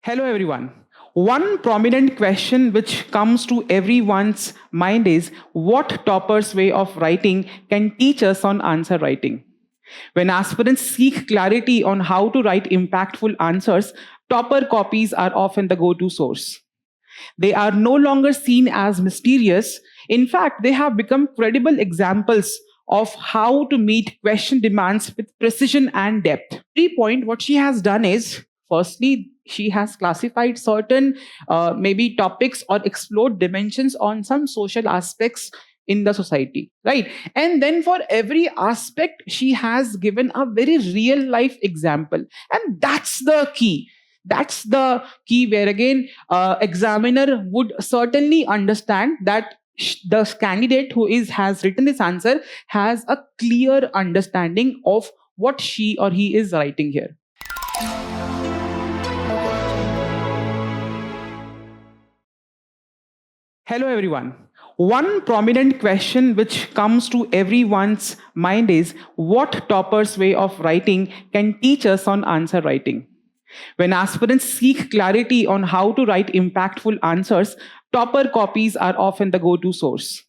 Hello, everyone. One prominent question which comes to everyone's mind is what topper's way of writing can teach us on answer writing? When aspirants seek clarity on how to write impactful answers, topper copies are often the go to source. They are no longer seen as mysterious. In fact, they have become credible examples of how to meet question demands with precision and depth. 3 point, what she has done is firstly, she has classified certain maybe topics or explored dimensions on some social aspects in the society, right? And then for every aspect, she has given a very real life example. And that's the key where again examiner would certainly understand that the candidate who has written this answer has a clear understanding of what she or he is writing here. Hello, everyone. One prominent question which comes to everyone's mind is what topper's way of writing can teach us on answer writing? When aspirants seek clarity on how to write impactful answers, topper copies are often the go to source.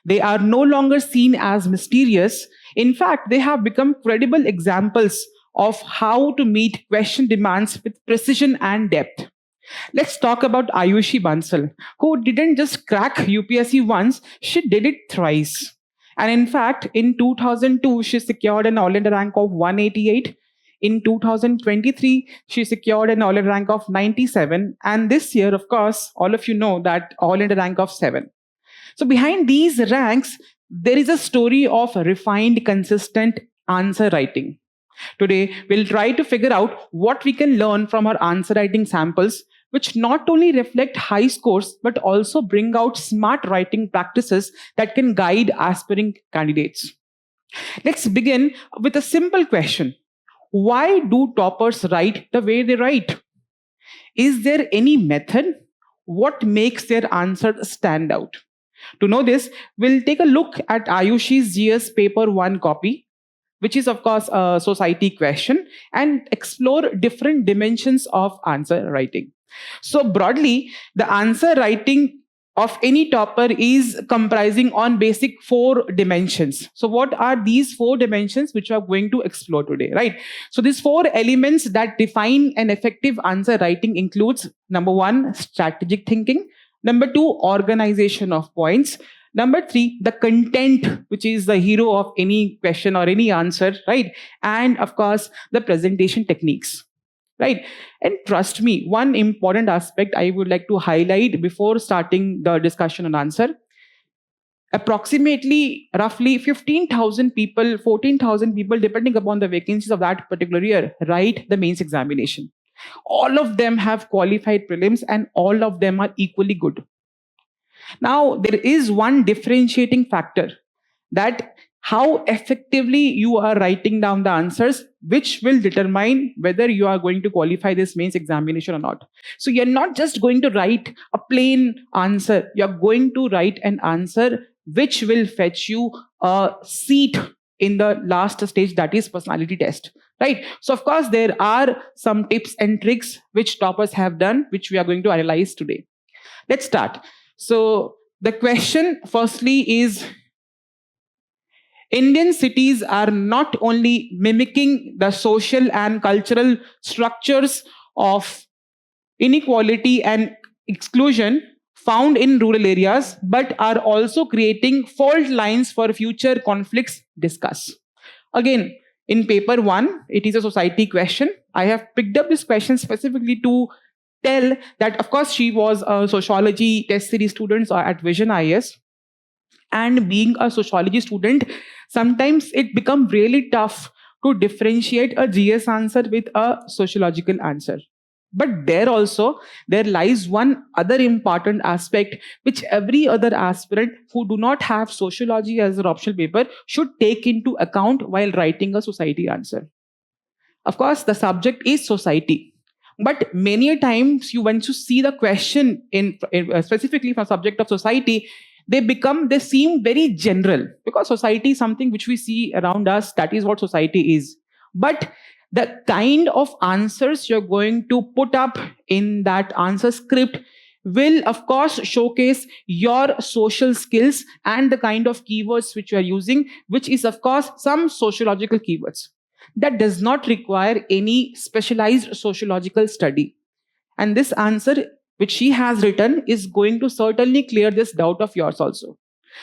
They are no longer seen as mysterious. In fact, they have become credible examples of how to meet question demands with precision and depth. Let's talk about Aayushi Bansal, who didn't just crack UPSC once, she did it thrice. And in fact, in 2002, she secured an All India rank of 188. In 2023, she secured an All India rank of 97. And this year, of course, all of you know that All India rank of 7. So behind these ranks, there is a story of refined, consistent answer writing. Today, we'll try to figure out what we can learn from our answer writing samples, which not only reflect high scores, but also bring out smart writing practices that can guide aspiring candidates. Let's begin with a simple question. Why do toppers write the way they write? Is there any method? What makes their answer stand out? To know this, we'll take a look at Aayushi's GS paper 1 copy, which is of course a society question, and explore different dimensions of answer writing. So broadly, the answer writing of any topper is comprising on basic 4 dimensions. So what are these 4 dimensions which we are going to explore today, right? So these 4 elements that define an effective answer writing includes number 1, strategic thinking, number 2, organization of points, number 3, the content, which is the hero of any question or any answer, right? And of course, the presentation techniques, right? And trust me, one important aspect I would like to highlight before starting the discussion on answer. Approximately, roughly 15,000 people, 14,000 people, depending upon the vacancies of that particular year, write the mains examination. All of them have qualified prelims and all of them are equally good. Now, there is one differentiating factor, that how effectively you are writing down the answers, which will determine whether you are going to qualify this mains examination or not. So you're not just going to write a plain answer, you're going to write an answer which will fetch you a seat in the last stage, that is personality test, right? So of course, there are some tips and tricks which toppers have done, which we are going to analyze today. Let's start. So the question firstly is, Indian cities are not only mimicking the social and cultural structures of inequality and exclusion found in rural areas, but are also creating fault lines for future conflicts discussed. Again, in paper 1, it is a society question. I have picked up this question specifically to tell that, of course, she was a sociology test series student at VisionIAS. And being a sociology student, sometimes it becomes really tough to differentiate a GS answer with a sociological answer. But there lies one other important aspect which every other aspirant who do not have sociology as an optional paper should take into account while writing a society answer. Of course, the subject is society. But many times, once you see the question in specifically from subject of society, they seem very general, because society is something which we see around us. That is what society is. But the kind of answers you're going to put up in that answer script will of course showcase your social skills and the kind of keywords which you are using, which is of course some sociological keywords that does not require any specialized sociological study. And this answer which she has written is going to certainly clear this doubt of yours also.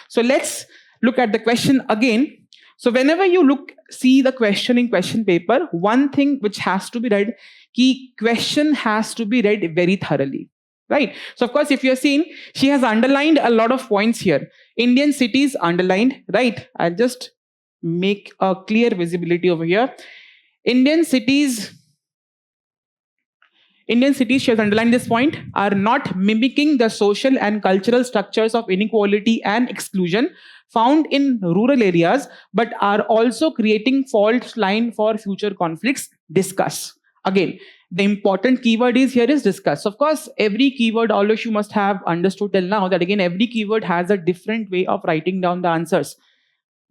So let's look at the question again. So whenever you see the question in question paper, one thing which has to be read, key question has to be read very thoroughly, right? So of course, if you're seeing, she has underlined a lot of points here. Indian cities underlined, right? I'll just make a clear visibility over here. Indian cities, she has underlined this point, are not mimicking the social and cultural structures of inequality and exclusion found in rural areas, but are also creating fault line for future conflicts. Discuss. Again, the important keyword here is discuss. Of course, every keyword, all of you must have understood till now that again, every keyword has a different way of writing down the answers.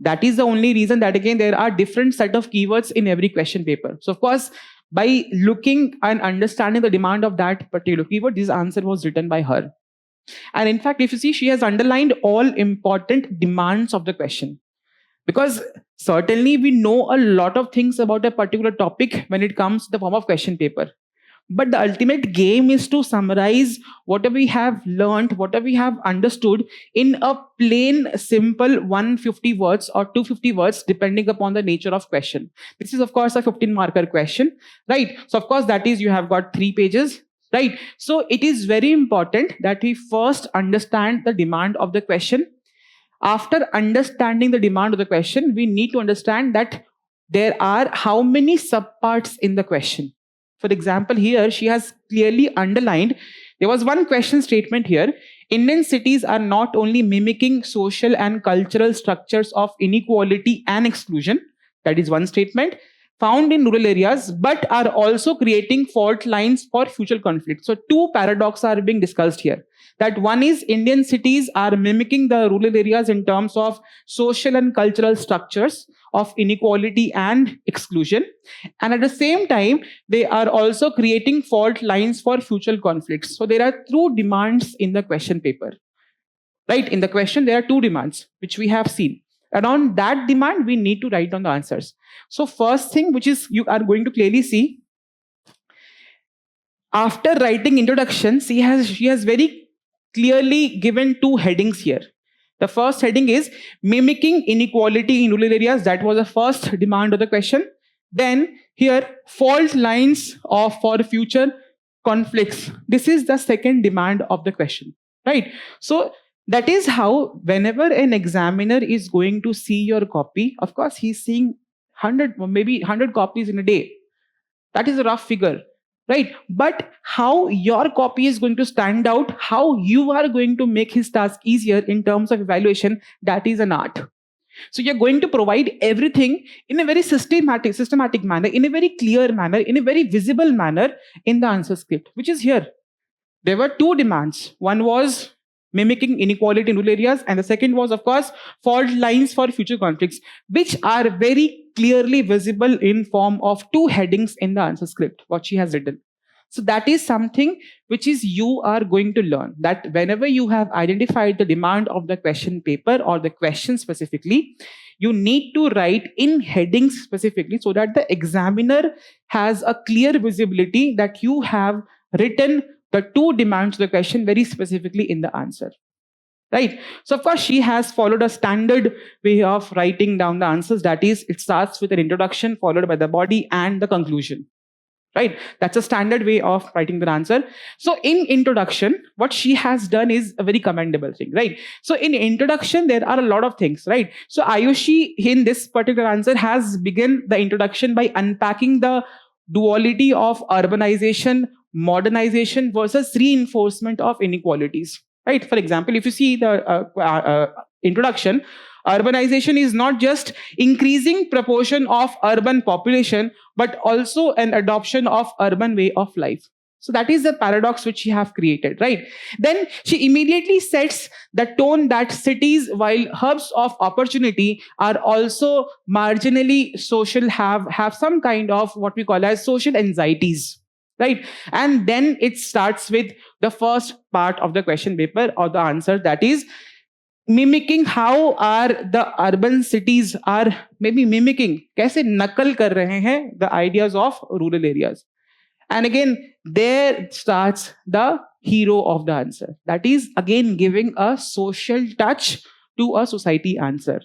That is the only reason that again, there are different set of keywords in every question paper. So of course, by looking and understanding the demand of that particular keyword, this answer was written by her. And in fact, if you see, she has underlined all important demands of the question. Because certainly we know a lot of things about a particular topic when it comes to the form of question paper. But the ultimate game is to summarize whatever we have learned, whatever we have understood in a plain, simple 150 words or 250 words, depending upon the nature of question. This is, of course, a 15-marker question, right? So, of course, that is, you have got 3 pages, right? So, it is very important that we first understand the demand of the question. After understanding the demand of the question, we need to understand that there are how many subparts in the question. For example, here she has clearly underlined, there was one question statement here. Indian cities are not only mimicking social and cultural structures of inequality and exclusion, that is one statement, found in rural areas, but are also creating fault lines for future conflict. So 2 paradoxes are being discussed here. That one is Indian cities are mimicking the rural areas in terms of social and cultural structures of inequality and exclusion. And at the same time, they are also creating fault lines for future conflicts. So there are 2 demands in the question paper. Right? In the question, there are 2 demands, which we have seen. And on that demand, we need to write down the answers. So first thing, which is you are going to clearly see, after writing introduction, she has very clearly given 2 headings here. The first heading is mimicking inequality in rural areas. That was the first demand of the question. Then here, fault lines for future conflicts. This is the second demand of the question, right? So that is how whenever an examiner is going to see your copy, of course, he's seeing 100, maybe 100 copies in a day. That is a rough figure. Right? But how your copy is going to stand out, how you are going to make his task easier in terms of evaluation, that is an art. So you're going to provide everything in a very systematic manner, in a very clear manner, in a very visible manner in the answer script, which is here. There were 2 demands. One was mimicking inequality in rural areas, and the second was, of course, fault lines for future conflicts, which are very clearly visible in form of 2 headings in the answer script, what she has written. So that is something which is you are going to learn, that whenever you have identified the demand of the question paper or the question specifically, you need to write in headings specifically so that the examiner has a clear visibility that you have written the 2 demands of the question very specifically in the answer. Right? So, of course, she has followed a standard way of writing down the answers. That is, it starts with an introduction followed by the body and the conclusion. Right? That's a standard way of writing the answer. So, in introduction, what she has done is a very commendable thing. Right? So, in introduction, there are a lot of things. Right? So, Aayushi, in this particular answer, has begun the introduction by unpacking the duality of urbanization, modernization versus reinforcement of inequalities. Right? For example, if you see the introduction, urbanization is not just increasing proportion of urban population, but also an adoption of urban way of life. So that is the paradox which she have created, right? Then she immediately sets the tone that cities, while hubs of opportunity, are also marginally social, have some kind of what we call as social anxieties, right? And then it starts with the first part of the question paper or the answer, that is mimicking how are the urban cities are maybe mimicking, कैसे नकल कर रहे हैं the ideas of rural areas. And again, there starts the hero of the answer. That is again giving a social touch to a society answer.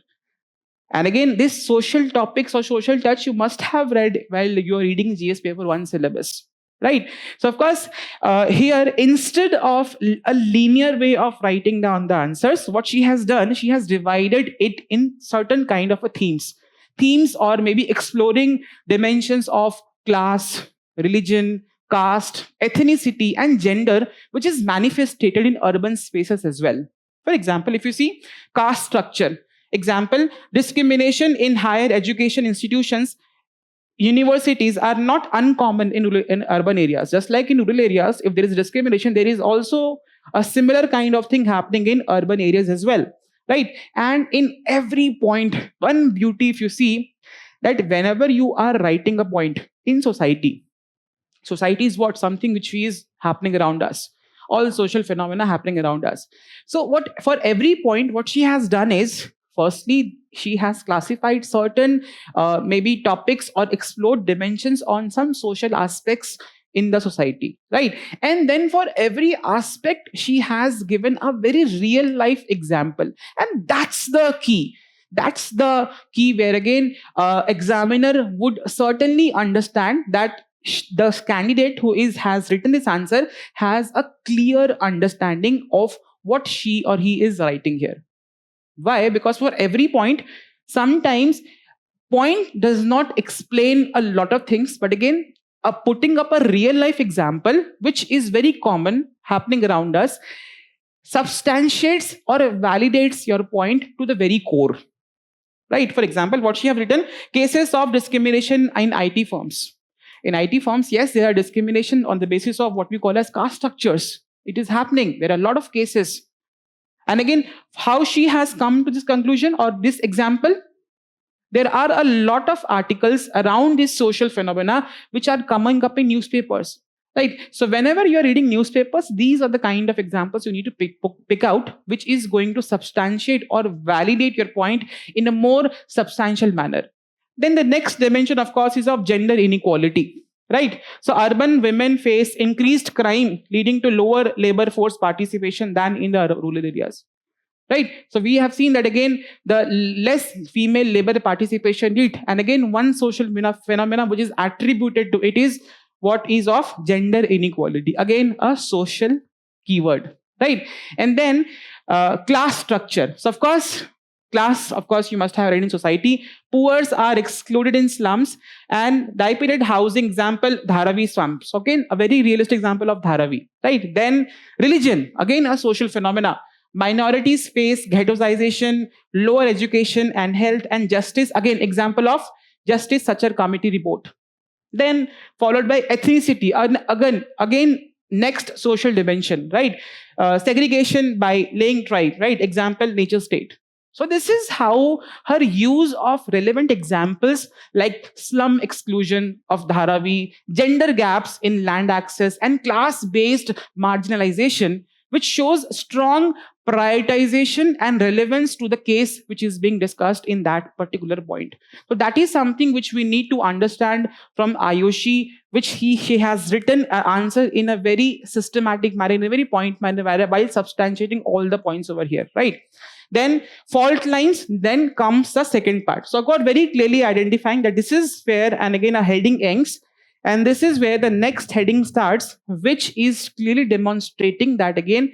And again, this social topics or social touch you must have read while you're reading GS paper 1 syllabus, right? So of course, here instead of a linear way of writing down the answers, what she has done, she has divided it in certain kind of a themes, or maybe exploring dimensions of class, religion, caste, ethnicity, and gender, which is manifested in urban spaces as well. For example, if you see caste structure, example, discrimination in higher education institutions, universities are not uncommon in urban areas. Just like in rural areas, if there is discrimination, there is also a similar kind of thing happening in urban areas as well, right? And in every point, one beauty, if you see, that whenever you are writing a point in society, society is what? Something which is happening around us. All social phenomena happening around us. So what, for every point, what she has done is, firstly, she has classified certain maybe topics or explored dimensions on some social aspects in the society, right? And then for every aspect, she has given a very real life example. And that's the key. That's the key where again, examiner would certainly understand that the candidate who has written this answer has a clear understanding of what she or he is writing here. Why? Because for every point, sometimes point does not explain a lot of things, but again, putting up a real life example, which is very common happening around us, substantiates or validates your point to the very core. Right? For example, what she have written, cases of discrimination in IT firms. In IT firms, yes, there are discrimination on the basis of what we call as caste structures. It is happening. There are a lot of cases. And again, how she has come to this conclusion or this example, there are a lot of articles around this social phenomena which are coming up in newspapers. Right? So whenever you're reading newspapers, these are the kind of examples you need to pick out, which is going to substantiate or validate your point in a more substantial manner. Then the next dimension, of course, is of gender inequality. Right? So urban women face increased crime, leading to lower labor force participation than in the rural areas. Right? So we have seen that again, the less female labor participation rate, and again, one social phenomena which is attributed to it is what is of gender inequality. Again, a social keyword, right? And then class structure. So of course, class, of course, you must have read in society. Poors are excluded in slums and dilapidated housing. Example, Dharavi swamps. Okay, a very realistic example of Dharavi, right? Then religion, again, a social phenomena. Minorities face ghettoization, lower education and health and justice. Again, example of Justice Sachar Committee report. Then followed by ethnicity. Again, next social dimension, right? Segregation by laying tribe, right? Example, nature state. So this is how her use of relevant examples like slum exclusion of Dharavi, gender gaps in land access, and class-based marginalization, which shows strong prioritization and relevance to the case which is being discussed in that particular point. So that is something which we need to understand from Aayushi, which she has written an answer in a very systematic manner, in a very point manner, while substantiating all the points over here, right? Then fault lines, then comes the second part. So I got very clearly identifying that this is where, and again, a heading ends. And this is where the next heading starts, which is clearly demonstrating that again,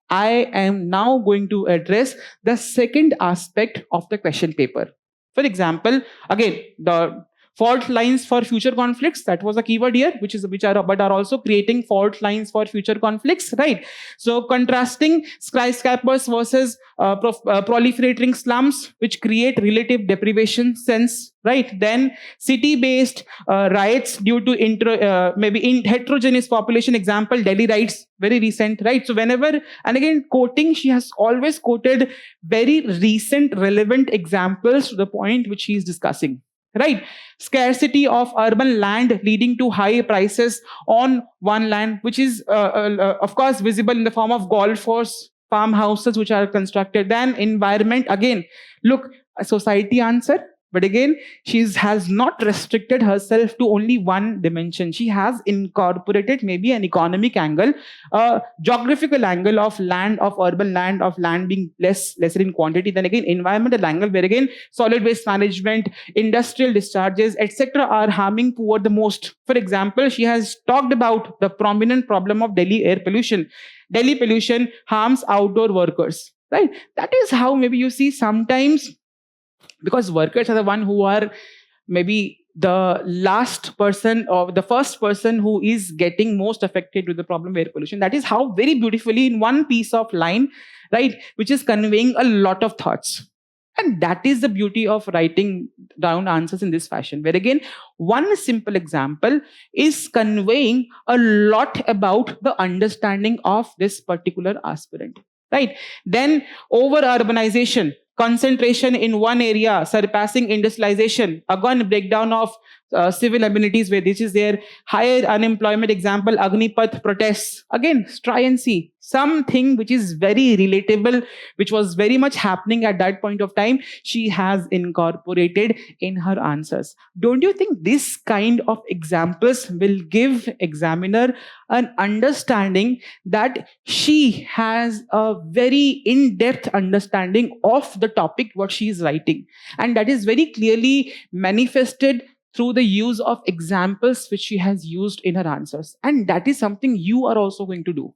I am now going to address the second aspect of the question paper. For example, again, the Fault lines for future conflicts, that was a keyword here, which are also creating fault lines for future conflicts, right? So contrasting skyscrapers versus proliferating slums, which create relative deprivation sense, right? Then city-based riots due to maybe in heterogeneous population, example Delhi riots, very recent, right? So whenever, and again quoting, she has always quoted very recent relevant examples to the point which she is discussing, right? Scarcity of urban land leading to high prices on one land, which is of course visible in the form of golf course, farmhouses which are constructed. Then environment, again, look, a society answer, but again, she has not restricted herself to only one dimension. She has incorporated maybe an economic angle, a geographical angle of land, of urban land, of land being lesser in quantity. Then again, environmental angle, where again, solid waste management, industrial discharges, etc., are harming poor the most. For example, she has talked about the prominent problem of Delhi air pollution. Delhi pollution harms outdoor workers, right? That is how maybe you see sometimes, because workers are the one who are maybe the last person or the first person who is getting most affected with the problem of air pollution. That is how very beautifully in one piece of line, right, which is conveying a lot of thoughts. And that is the beauty of writing down answers in this fashion, where again, one simple example is conveying a lot about the understanding of this particular aspirant, right? Then over urbanization, concentration in one area, surpassing industrialization, again breakdown of civil amenities where this is there, higher unemployment, example Agnipath protests. Again, try and see something which is very relatable, which was very much happening at that point of time, she has incorporated in her answers. Don't you think this kind of examples will give examiner an understanding that she has a very in-depth understanding of the topic what she is writing, and that is very clearly manifested through the use of examples which she has used in her answers. And that is something you are also going to do.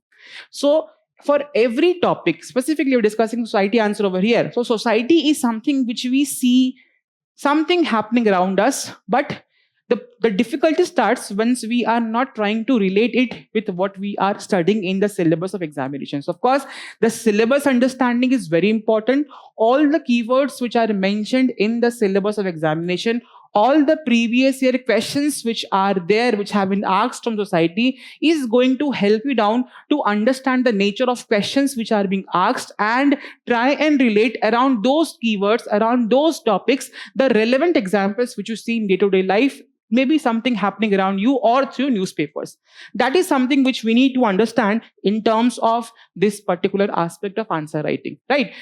So for every topic, specifically we're discussing society answer over here. So society is something which we see something happening around us, but the difficulty starts once we are not trying to relate it with what we are studying in the syllabus of examinations. Of course, the syllabus understanding is very important. All the keywords which are mentioned in the syllabus of examination, all the previous year questions which are there, which have been asked from society, is going to help you down to understand the nature of questions which are being asked and try and relate around those keywords, around those topics, the relevant examples which you see in day-to-day life, maybe something happening around you or through newspapers. That is something which we need to understand in terms of this particular aspect of answer writing, right?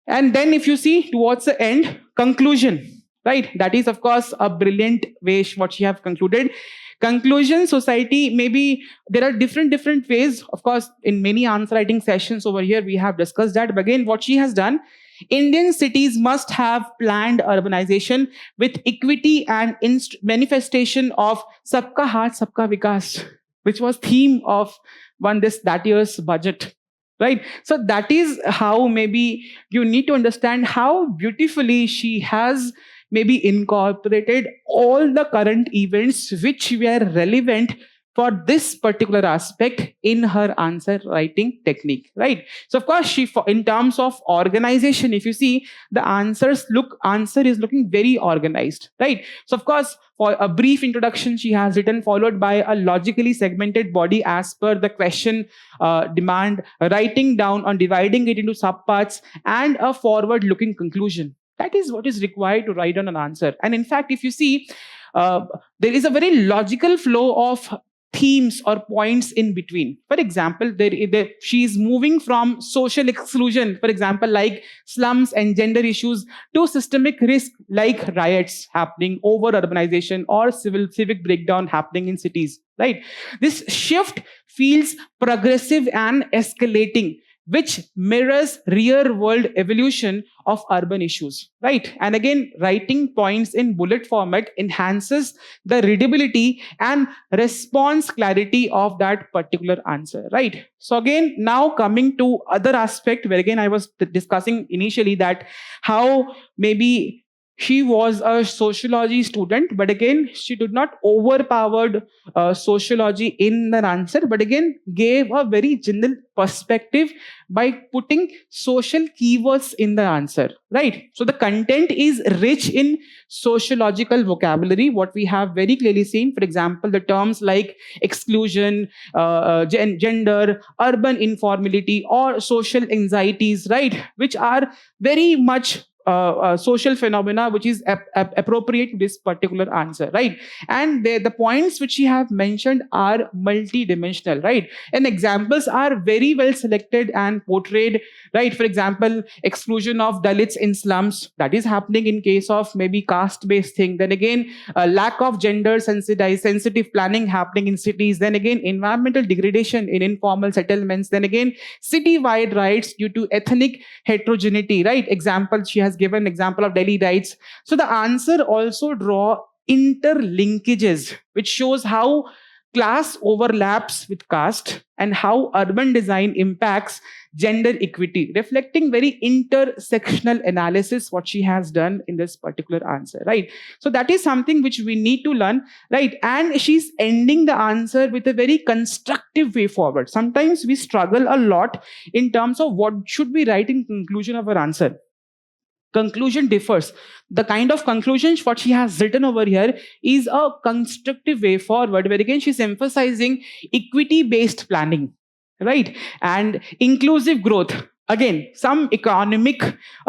And then if you see towards the end, conclusion, right? That is, of course, a brilliant way what she have concluded. Conclusion, society, maybe there are different ways. Of course, in many answer writing sessions over here, we have discussed that. But again, what she has done, Indian cities must have planned urbanization with equity and manifestation of Sabka Haath, Sabka Vikas, which was theme of that year's budget. Right? So that is how maybe you need to understand how beautifully she has maybe incorporated all the current events which were relevant for this particular aspect in her answer writing technique, right? So of course, in terms of organization, if you see, the answer is looking very organized, right? So of course, for a brief introduction, she has written, followed by a logically segmented body as per the question demand, writing down on dividing it into subparts, and a forward-looking conclusion. That is what is required to write on an answer. And in fact, if you see, there is a very logical flow of themes or points in between. For example, she is moving from social exclusion, for example, like slums and gender issues, to systemic risk like riots happening, over urbanization, or civic breakdown happening in cities, right? This shift feels progressive and escalating, which mirrors real world evolution of urban issues, right? And again, writing points in bullet format enhances the readability and response clarity of that particular answer, right? So again, now coming to other aspect where again I was discussing initially that how maybe She was a sociology student, but again, she did not overpowered sociology in the answer, but again, gave a very general perspective by putting social keywords in the answer, right? So the content is rich in sociological vocabulary, what we have very clearly seen. For example, the terms like exclusion, gender, urban informality, or social anxieties, right? Which are very much social phenomena which is appropriate to this particular answer, right? And the points which you have mentioned are multi-dimensional, right? And examples are very well selected and portrayed, right? For example, exclusion of Dalits in slums, that is happening in case of maybe caste-based thing. Then again, lack of gender sensitive planning happening in cities. Then again, environmental degradation in informal settlements. Then again, city-wide riots due to ethnic heterogeneity, right? Example, she has given example of Delhi riots. So the answer also draw interlinkages, which shows how class overlaps with caste and how urban design impacts gender equity, reflecting very intersectional analysis what she has done in this particular answer, right? So that is something which we need to learn, right? And she's ending the answer with a very constructive way forward. Sometimes we struggle a lot in terms of what should we write in conclusion of our answer. Conclusion differs. The kind of conclusions what she has written over here is a constructive way forward, where again she's emphasizing equity based planning, right? And inclusive growth. Again, some economic,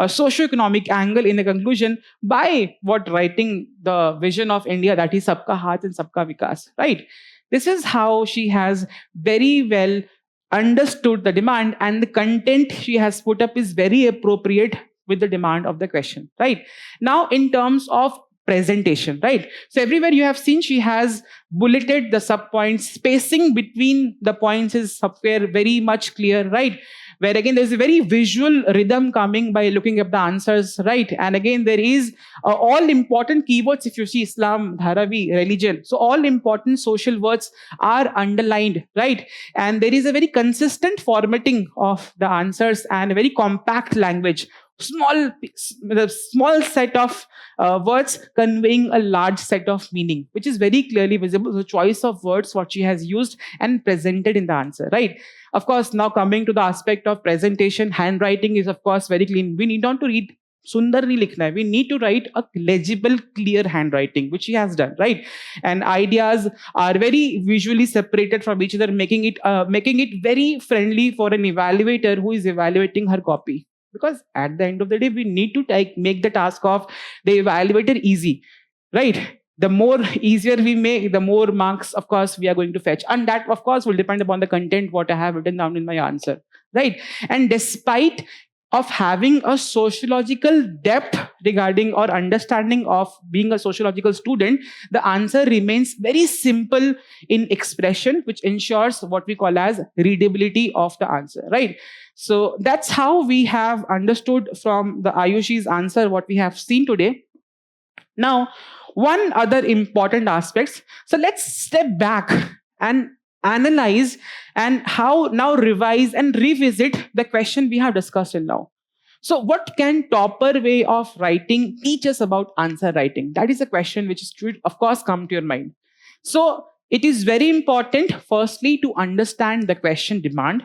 socio-economic angle in the conclusion by what writing the vision of India, that is Sabka Haath and Sabka Vikas, right? This is how she has very well understood the demand, and the content she has put up is very appropriate with the demand of the question, right? Now, in terms of presentation, right? So everywhere you have seen she has bulleted the sub points, spacing between the points is somewhere very much clear, right? Where again there's a very visual rhythm coming by looking at the answers, right? And again there is all important keywords. If you see Islam, Dharavi, religion, so all important social words are underlined, right? And there is a very consistent formatting of the answers and a very compact language, the small set of words conveying a large set of meaning, which is very clearly visible. The choice of words what she has used and presented in the answer, right? Of course, now coming to the aspect of presentation, handwriting is of course very clean. We need not to read Sundar nahi likhna hai. We need to write a legible, clear handwriting, which she has done, right? And ideas are very visually separated from each other, making it very friendly for an evaluator who is evaluating her copy. Because at the end of the day, we need to make the task of the evaluator easy, right? The more easier we make, the more marks, of course, we are going to fetch. And that, of course, will depend upon the content, what I have written down in my answer, right? And despite of having a sociological depth regarding or understanding of being a sociological student, the answer remains very simple in expression, which ensures what we call as readability of the answer, right? So that's how we have understood from the Aayushi's answer what we have seen today. Now, one other important aspect. So let's step back and analyze and how now revise and revisit the question we have discussed till now. So what can topper way of writing teach us about answer writing? That is a question which should, of course, come to your mind. So it is very important, firstly, to understand the question demand.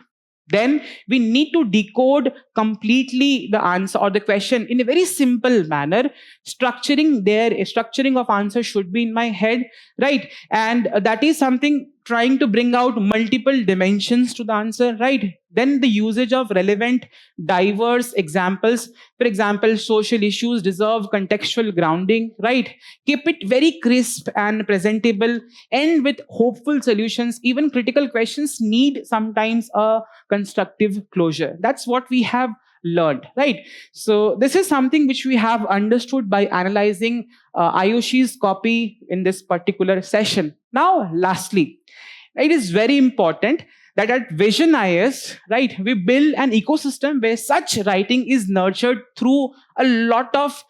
Then we need to decode completely the answer or the question in a very simple manner. Structuring of answer should be in my head, right? And that is something trying to bring out multiple dimensions to the answer, right? Then the usage of relevant, diverse examples. For example, social issues deserve contextual grounding, right? Keep it very crisp and presentable. End with hopeful solutions. Even critical questions need sometimes a constructive closure. That's what we have learned, right? So this is something which we have understood by analyzing Aayushi's copy in this particular session. Now, lastly, it is very important that at VisionIAS, right, we build an ecosystem where such writing is nurtured through a lot of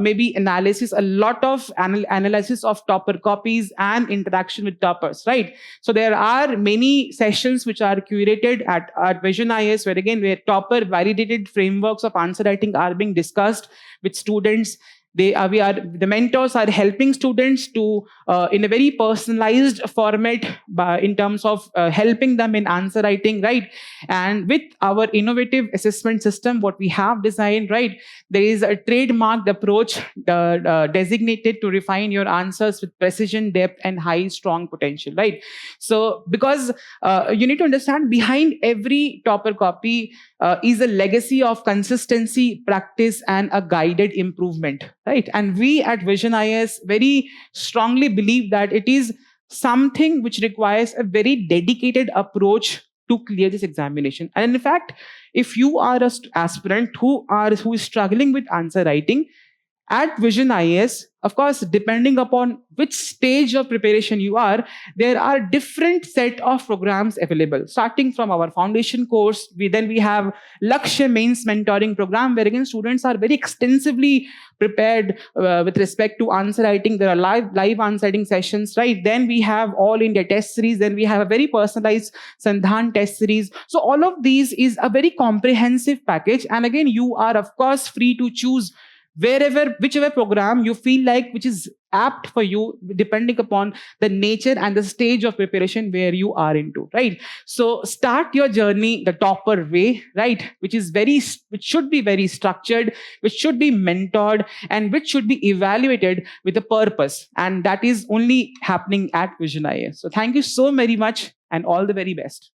maybe analysis, a lot of analysis of topper copies and interaction with toppers, right? So there are many sessions which are curated at VisionIAS, where again, where topper validated frameworks of answer writing are being discussed with students. The mentors are helping students to in a very personalized format in terms of helping them in answer writing, right? And with our innovative assessment system, what we have designed, right, there is a trademarked approach designated to refine your answers with precision, depth, and high strong potential, right? So because you need to understand, behind every topper copy is a legacy of consistency, practice, and a guided improvement, right? And we at VisionIAS very strongly believe that it is something which requires a very dedicated approach to clear this examination. And in fact, if you are a aspirant who is struggling with answer writing, at VisionIAS, of course, depending upon which stage of preparation you are, there are different set of programs available. Starting from our foundation course, we have Lakshya Mains mentoring program, where again students are very extensively prepared with respect to answer writing. There are live answer writing sessions, right? Then we have all India test series. Then we have a very personalized Sandhan test series. So all of these is a very comprehensive package. And again, you are of course free to choose whichever program you feel like which is apt for you, depending upon the nature and the stage of preparation where you are into, right? So start your journey the topper way, right? Which should be very structured, which should be mentored, and which should be evaluated with a purpose. And that is only happening at VisionIAS. So thank you so very much, and all the very best.